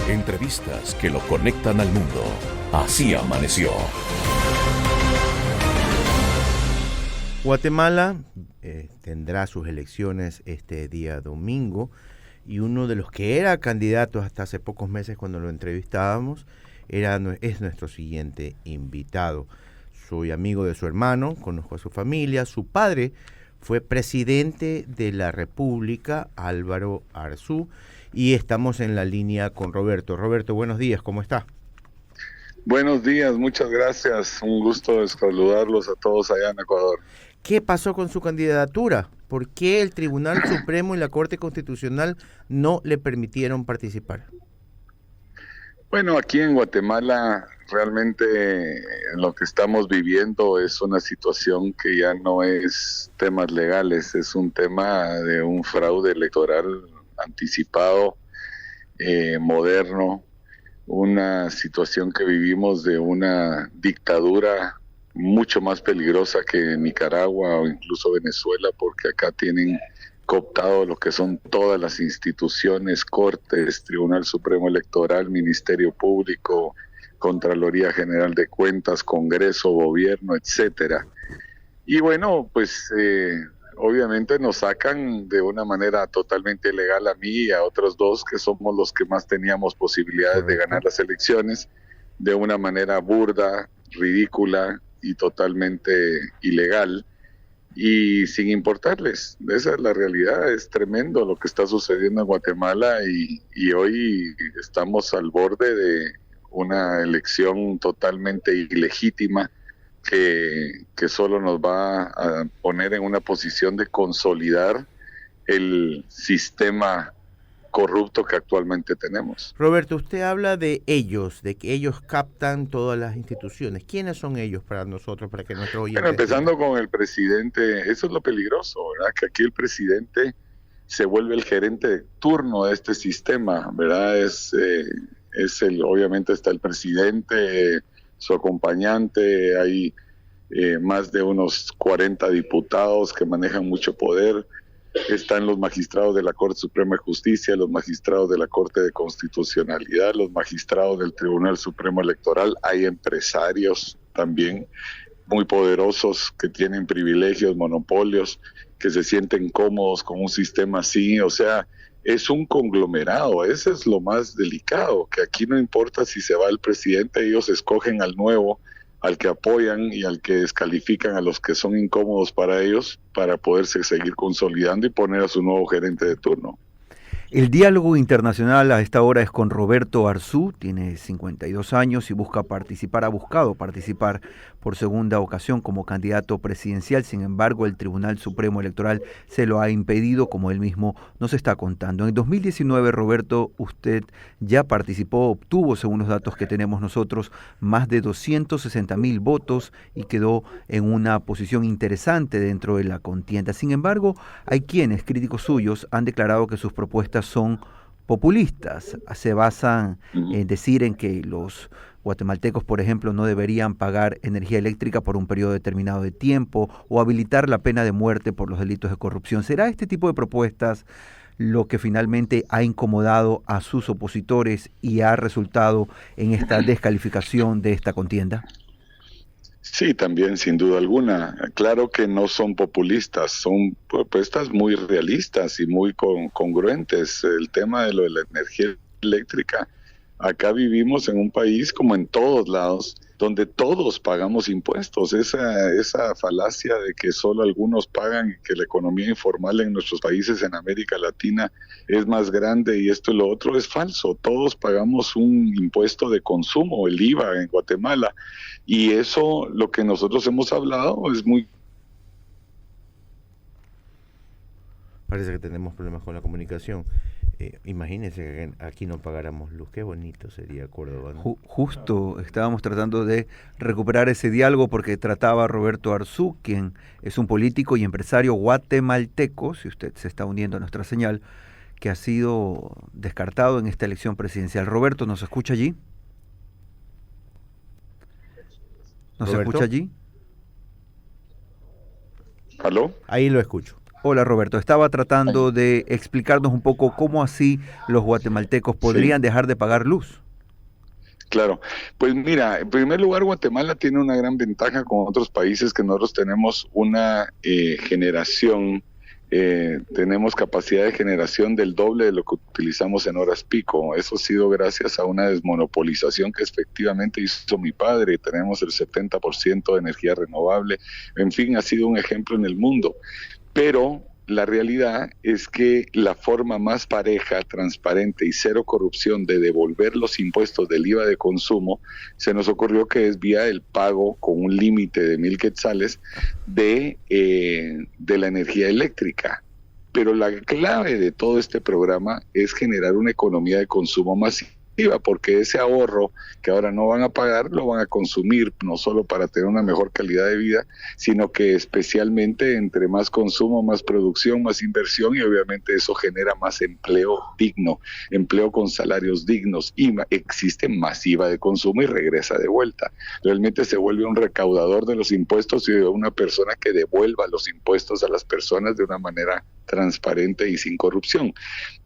Entrevistas que lo conectan al mundo. Así amaneció. Guatemala tendrá sus elecciones este día domingo y uno de los que era candidato hasta hace pocos meses cuando lo entrevistábamos es nuestro siguiente invitado. Soy amigo de su hermano, conozco a su familia, su padre fue presidente de la República, Álvaro Arzú, y estamos en la línea con Roberto. Roberto, buenos días, ¿cómo está? Buenos días, muchas gracias. Un gusto de saludarlos a todos allá en Ecuador. ¿Qué pasó con su candidatura? ¿Por qué el Tribunal Supremo y la Corte Constitucional no le permitieron participar? Bueno, aquí en Guatemala realmente lo que estamos viviendo es una situación que ya no es temas legales, es un tema de un fraude electoral anticipado, moderno, una situación que vivimos de una dictadura mucho más peligrosa que Nicaragua o incluso Venezuela, porque acá tienen cooptado lo que son todas las instituciones, Cortes, Tribunal Supremo Electoral, Ministerio Público, Contraloría General de Cuentas, Congreso, Gobierno, etcétera. Y bueno, pues obviamente nos sacan de una manera totalmente ilegal a mí y a otros dos que somos los que más teníamos posibilidades de ganar las elecciones, de una manera burda, ridícula y totalmente ilegal, y sin importarles. Esa es la realidad. Es tremendo lo que está sucediendo en Guatemala y hoy estamos al borde de una elección totalmente ilegítima que solo nos va a poner en una posición de consolidar el sistema corrupto que actualmente tenemos. Roberto, usted habla de ellos, de que ellos captan todas las instituciones. ¿Quiénes son ellos para nosotros, para que nuestro oyente... Bueno, empezando con el presidente, eso es lo peligroso, ¿verdad? Que aquí el presidente se vuelve el gerente de turno de este sistema, ¿verdad? Obviamente está el presidente, su acompañante, hay más de unos 40 diputados que manejan mucho poder. Están los magistrados de la Corte Suprema de Justicia, los magistrados de la Corte de Constitucionalidad, los magistrados del Tribunal Supremo Electoral. Hay empresarios también muy poderosos que tienen privilegios, monopolios, que se sienten cómodos con un sistema así. O sea, es un conglomerado. Eso es lo más delicado, que aquí no importa si se va el presidente, ellos escogen al nuevo, al que apoyan y al que descalifican a los que son incómodos para ellos, para poderse seguir consolidando y poner a su nuevo gerente de turno. El diálogo internacional a esta hora es con Roberto Arzú, tiene 52 años y ha buscado participar por segunda ocasión como candidato presidencial. Sin embargo, el Tribunal Supremo Electoral se lo ha impedido, como él mismo nos está contando. En 2019, Roberto, usted ya participó, obtuvo, según los datos que tenemos nosotros, más de 260,000 votos y quedó en una posición interesante dentro de la contienda. Sin embargo, hay quienes, críticos suyos, han declarado que sus propuestas son populistas. Se basan en decir en que los guatemaltecos, por ejemplo, no deberían pagar energía eléctrica por un periodo determinado de tiempo o habilitar la pena de muerte por los delitos de corrupción. ¿Será este tipo de propuestas lo que finalmente ha incomodado a sus opositores y ha resultado en esta descalificación de esta contienda? Sí, también, sin duda alguna. Claro que no son populistas, son propuestas muy realistas y muy congruentes. El tema de lo de la energía eléctrica, acá vivimos en un país, como en todos lados, donde todos pagamos impuestos. Esa falacia de que solo algunos pagan y que la economía informal en nuestros países en América Latina es más grande y esto y lo otro es falso. Todos pagamos un impuesto de consumo, el IVA en Guatemala, y eso, lo que nosotros hemos hablado, es muy... Parece que tenemos problemas con la comunicación. Imagínense que aquí no pagáramos luz, qué bonito sería Córdoba, ¿no? Justo estábamos tratando de recuperar ese diálogo porque trataba Roberto Arzú, quien es un político y empresario guatemalteco, si usted se está uniendo a nuestra señal, que ha sido descartado en esta elección presidencial. Roberto, ¿nos escucha allí? ¿Nos escucha allí? ¿Aló? Ahí lo escucho. Hola Roberto, estaba tratando de explicarnos un poco cómo así los guatemaltecos podrían dejar de pagar luz. Claro, pues mira, en primer lugar, Guatemala tiene una gran ventaja con otros países que nosotros tenemos una generación, tenemos capacidad de generación del doble de lo que utilizamos en horas pico. Eso ha sido gracias a una desmonopolización que efectivamente hizo mi padre. Tenemos el 70% de energía renovable. En fin, ha sido un ejemplo en el mundo. Pero la realidad es que la forma más pareja, transparente y cero corrupción de devolver los impuestos del IVA de consumo, se nos ocurrió que es vía el pago con un límite de 1,000 quetzales de la energía eléctrica. Pero la clave de todo este programa es generar una economía de consumo masiva, porque ese ahorro que ahora no van a pagar, lo van a consumir, no solo para tener una mejor calidad de vida, sino que especialmente entre más consumo, más producción, más inversión, y obviamente eso genera más empleo digno, empleo con salarios dignos, y existe masiva de consumo y regresa de vuelta. Realmente se vuelve un recaudador de los impuestos y de una persona que devuelva los impuestos a las personas de una manera transparente y sin corrupción.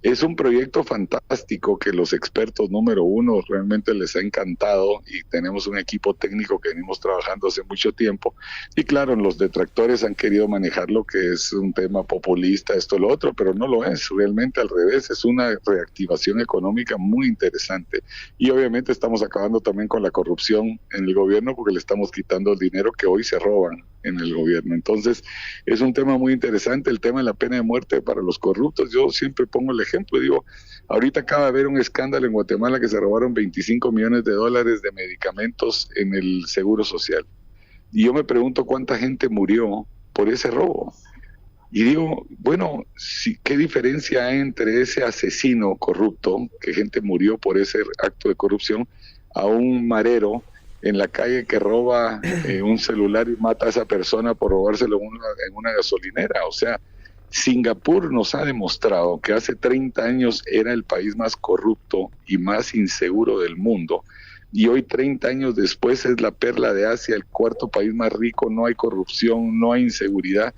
Es un proyecto fantástico que los expertos número uno realmente les ha encantado, y tenemos un equipo técnico que venimos trabajando hace mucho tiempo, y claro, los detractores han querido manejarlo que es un tema populista, esto, lo otro, pero no lo es, realmente al revés, es una reactivación económica muy interesante, y obviamente estamos acabando también con la corrupción en el gobierno porque le estamos quitando el dinero que hoy se roban en el gobierno. Entonces, es un tema muy interesante, el tema de la pena de muerte para los corruptos. Yo siempre pongo el ejemplo, digo, ahorita acaba de haber un escándalo en Guatemala que se robaron $25 millones de medicamentos en el Seguro Social. Y yo me pregunto cuánta gente murió por ese robo. Y digo, bueno, ¿qué diferencia hay entre ese asesino corrupto, que gente murió por ese acto de corrupción, a un marero en la calle que roba un celular y mata a esa persona por robárselo en una gasolinera? O sea, Singapur nos ha demostrado que hace 30 años era el país más corrupto y más inseguro del mundo, y hoy 30 años después es la perla de Asia, el cuarto país más rico, no hay corrupción, no hay inseguridad,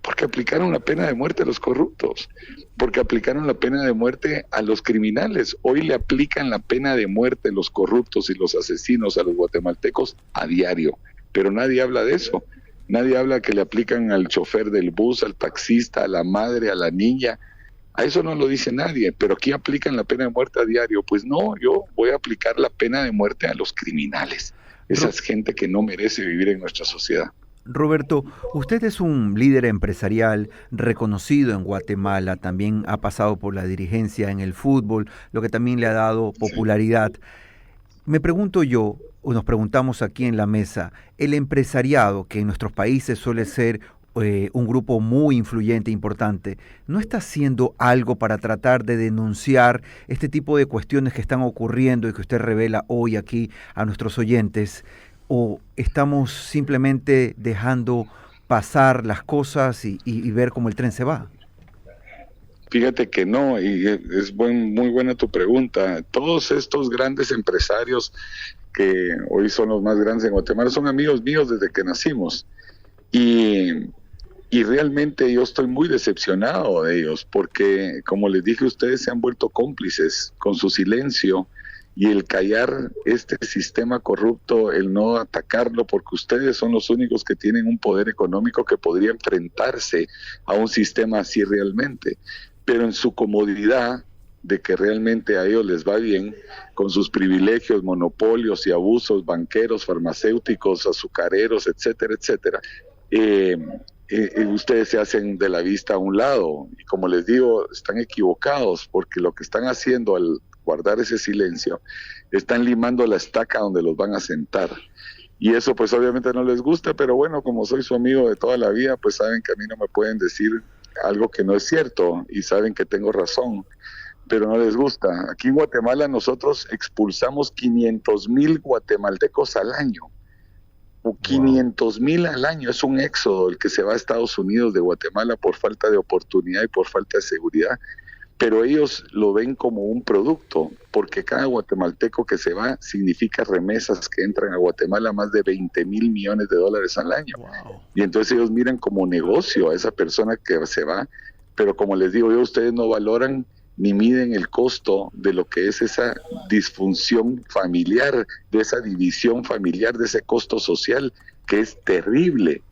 porque aplicaron la pena de muerte a los corruptos, porque aplicaron la pena de muerte a los criminales. Hoy le aplican la pena de muerte los corruptos y los asesinos a los guatemaltecos a diario, pero nadie habla de eso. Nadie habla que le aplican al chofer del bus, al taxista, a la madre, a la niña. A eso no lo dice nadie, pero aquí aplican la pena de muerte a diario. Pues no, yo voy a aplicar la pena de muerte a los criminales, esa gente que no merece vivir en nuestra sociedad. Roberto, usted es un líder empresarial reconocido en Guatemala, también ha pasado por la dirigencia en el fútbol, lo que también le ha dado popularidad. Me pregunto yo, o nos preguntamos aquí en la mesa, el empresariado, que en nuestros países suele ser un grupo muy influyente, importante, ¿no está haciendo algo para tratar de denunciar este tipo de cuestiones que están ocurriendo y que usted revela hoy aquí a nuestros oyentes? ¿O estamos simplemente dejando pasar las cosas y ver cómo el tren se va? Fíjate que no, y es muy buena tu pregunta. Todos estos grandes empresarios que hoy son los más grandes en Guatemala son amigos míos desde que nacimos, y realmente yo estoy muy decepcionado de ellos, porque como les dije, ustedes se han vuelto cómplices con su silencio y el callar este sistema corrupto, el no atacarlo, porque ustedes son los únicos que tienen un poder económico que podría enfrentarse a un sistema así realmente, pero en su comodidad de que realmente a ellos les va bien, con sus privilegios, monopolios y abusos banqueros, farmacéuticos, azucareros, etcétera, etcétera, ustedes se hacen de la vista a un lado, y como les digo, están equivocados, porque lo que están haciendo al guardar ese silencio, están limando la estaca donde los van a sentar, y eso pues obviamente no les gusta, pero bueno, como soy su amigo de toda la vida, pues saben que a mí no me pueden decir algo que no es cierto, y saben que tengo razón, pero no les gusta. Aquí en Guatemala nosotros expulsamos 500,000 guatemaltecos al año, o 500,000 al año, es un éxodo el que se va a Estados Unidos de Guatemala por falta de oportunidad y por falta de seguridad, pero ellos lo ven como un producto, porque cada guatemalteco que se va significa remesas que entran a Guatemala, más de 20,000 millones de dólares al año. Wow. Y entonces ellos miran como negocio a esa persona que se va, pero como les digo yo, ustedes no valoran ni miden el costo de lo que es esa disfunción familiar, de esa división familiar, de ese costo social que es terrible.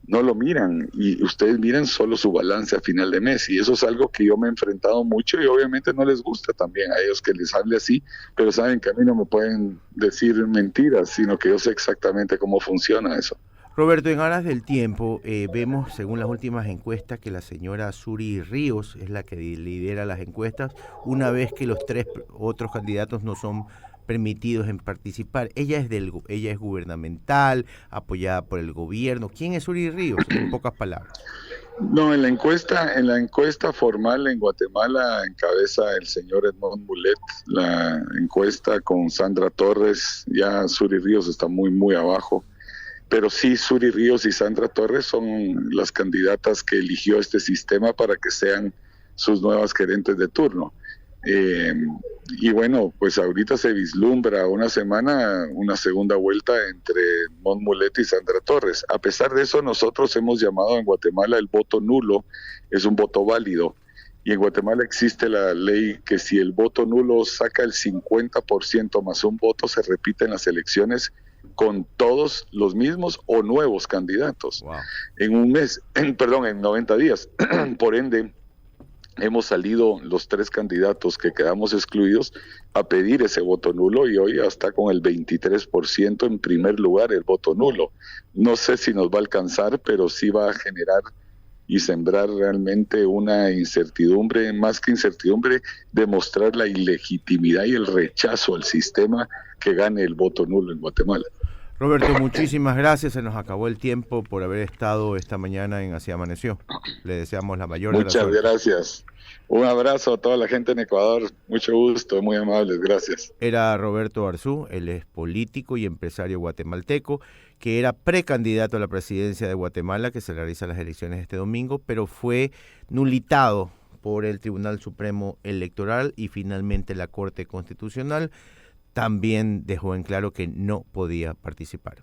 No lo miran y ustedes miran solo su balance a final de mes, y eso es algo que yo me he enfrentado mucho y obviamente no les gusta también a ellos que les hable así, pero saben que a mí no me pueden decir mentiras, sino que yo sé exactamente cómo funciona eso. Roberto, en aras del tiempo, vemos según las últimas encuestas que la señora Suri Ríos es la que lidera las encuestas, una vez que los tres otros candidatos no son permitidos en participar. Ella es gubernamental, apoyada por el gobierno. ¿Quién es Suri Ríos? En pocas palabras. No, en la encuesta formal en Guatemala encabeza el señor Edmond Mulet la encuesta con Sandra Torres. Ya Suri Ríos está muy abajo, pero sí, Suri Ríos y Sandra Torres son las candidatas que eligió este sistema para que sean sus nuevas gerentes de turno. Y bueno, pues ahorita se vislumbra una semana una segunda vuelta entre Edmond Mulet y Sandra Torres. A pesar de eso, nosotros hemos llamado en Guatemala el voto nulo, es un voto válido. Y en Guatemala existe la ley que si el voto nulo saca el 50% más un voto, se repite en las elecciones con todos los mismos o nuevos candidatos. Wow. En un mes, en 90 días. Por ende, hemos salido los tres candidatos que quedamos excluidos a pedir ese voto nulo, y hoy ya está con el 23% en primer lugar el voto nulo. No sé si nos va a alcanzar, pero sí va a generar y sembrar realmente una incertidumbre, más que incertidumbre, demostrar la ilegitimidad y el rechazo al sistema que gane el voto nulo en Guatemala. Roberto, muchísimas gracias. Se nos acabó el tiempo por haber estado esta mañana en Así Amaneció. Le deseamos la mayor de las Muchas suertes. gracias. Un abrazo a toda la gente en Ecuador. Mucho gusto, muy amables. Gracias. Era Roberto Arzú, él es político y empresario guatemalteco, que era precandidato a la presidencia de Guatemala, que se realizan las elecciones este domingo, pero fue nulitado por el Tribunal Supremo Electoral y finalmente la Corte Constitucional también dejó en claro que no podía participar.